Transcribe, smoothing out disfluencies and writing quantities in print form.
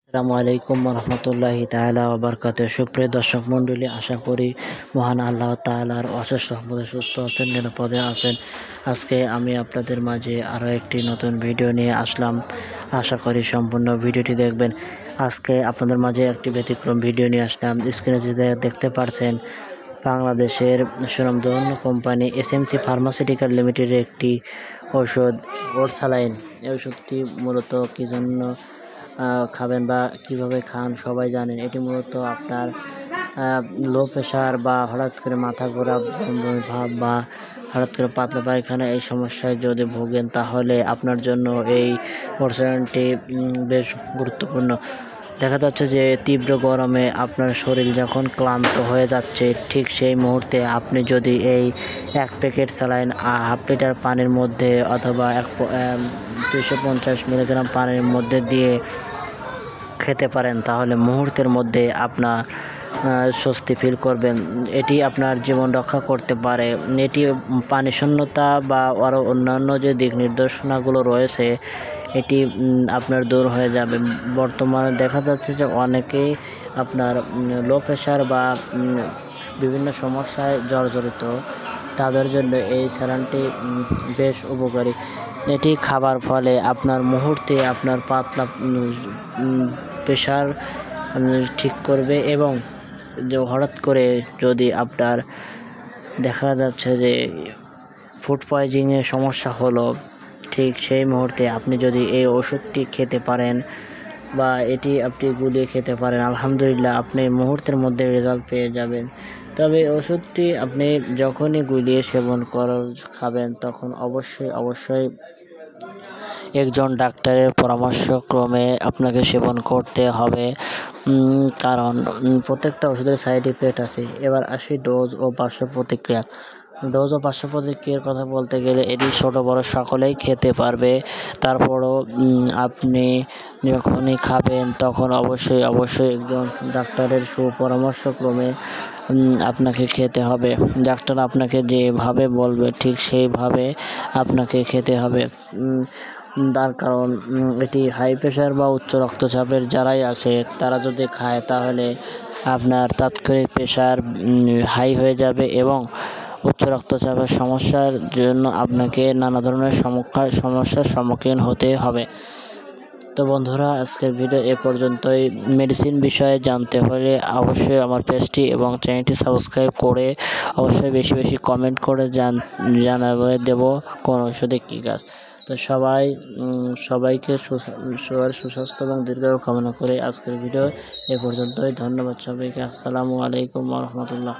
আসসালামু আলাইকুম রহমতুল্লাহি তাআলা ওয়া বারাকাতুহু। সুপ্রিয় দর্শক মণ্ডলী, আশা করি মহান আল্লাহ তাআলার অশেষ রহমতে সুস্থ আছেন, নিরাপদে আছেন। আজকে আমি আপনাদের মাঝে আরও একটি নতুন ভিডিও নিয়ে আসলাম। আশা করি সম্পূর্ণ ভিডিওটি দেখবেন। আজকে আপনাদের মাঝে একটি ব্যতিক্রম ভিডিও নিয়ে আসলাম। স্ক্রিনে যে দেখতে পাচ্ছেন, বাংলাদেশের সুনামধন্য কোম্পানি এসএমসি ফার্মাসিউটিক্যাল লিমিটেডের একটি ওষুধ ওরসালাইন। এই ওষুধটি মূলত কী জন্য খাবেন বা কিভাবে খান সবাই জানেন। এটি মূলত আপনার লো প্রেশার বা হঠাৎ করে মাথা ঘোরা ভাব বা হঠাৎ করে পাতলা পায়খানা এই সমস্যায় যদি ভোগেন, তাহলে আপনার জন্য এই ওরসালাইনটি বেশ গুরুত্বপূর্ণ। দেখা যাচ্ছে যে তীব্র গরমে আপনার শরীর যখন ক্লান্ত হয়ে যাচ্ছে, ঠিক সেই মুহূর্তে আপনি যদি এই 1 প্যাকেট স্যালাইন হাফ লিটার পানির মধ্যে অথবা 250 মিলিগ্রাম পানির মধ্যে দিয়ে খেতে পারেন, তাহলে মুহূর্তের মধ্যে আপনার স্বস্তি ফিল করবেন। এটি আপনার জীবন রক্ষা করতে পারে। এটি পানি শূন্যতা বা আরও অন্যান্য যে দিক নির্দেশনাগুলো রয়েছে, এটি আপনার দূর হয়ে যাবে। বর্তমানে দেখা যাচ্ছে যে অনেকেই আপনার লো প্রেশার বা বিভিন্ন সমস্যায় জর্জরিত, তাদের জন্য এই স্যালাইনটি বেশ উপকারী। এটি খাবার ফলে আপনার মুহূর্তে আপনার পাতলা প্রেশার ঠিক করবে এবং যে হঠাৎ করে যদি আপনার দেখা যাচ্ছে যে ফুড পয়জনিংয়ের সমস্যা হলো, ঠিক সেই মুহূর্তে আপনি যদি এই ওষুধটি খেতে পারেন বা এটি আপনি গুলিয়ে খেতে পারেন, আলহামদুলিল্লাহ আপনি মুহূর্তের মধ্যে রেজাল্ট পেয়ে যাবেন। তবে ওষুধটি আপনি যখনই গুলিয়ে সেবন খাবেন, তখন অবশ্যই একজন ডাক্তারের পরামর্শক্রমে আপনাকে সেবন করতে হবে, কারণ প্রত্যেকটা ওষুধের সাইড ইফেক্ট আছে। এবার আসি ডোজ ও পার্শ্ব প্রতিক্রিয়া। ডোজ ও পার্শ্ব প্রতিক্রিয়ার কথা বলতে গেলে এটি ছোটো বড়ো সকলেই খেতে পারবে। তারপরও আপনি যখনই খাবেন তখন অবশ্যই একজন ডাক্তারের সুপরামর্শক্রমে আপনাকে খেতে হবে। ডাক্তার আপনাকে যেভাবে বলবে ঠিক সেইভাবে আপনাকে খেতে হবে। তার কারণ এটি হাই প্রেশার বা উচ্চ রক্তচাপের যারাই আছে, তারা যদি খায় তাহলে আপনার তাৎক্ষণিক প্রেশার হাই হয়ে যাবে এবং উচ্চ রক্তচাপের সমস্যার জন্য আপনাকে নানা ধরনের সমস্যার সম্মুখীন হতে হবে। তো বন্ধুরা, আজকের ভিডিও এ পর্যন্তই। মেডিসিন বিষয়ে জানতে হলে অবশ্যই আমার পেজটি এবং চ্যানেলটি সাবস্ক্রাইব করে অবশ্যই বেশি কমেন্ট করে জানাবে দেব কোন ওষুধে কী কাজ। তো সবাইকে সুস্বাস্থ্য এবং দীর্ঘায়ু কামনা করে আজকের ভিডিও এ পর্যন্তই। ধন্যবাদ সবাইকে। আসসালামু আলাইকুম রহমতুল্লাহ।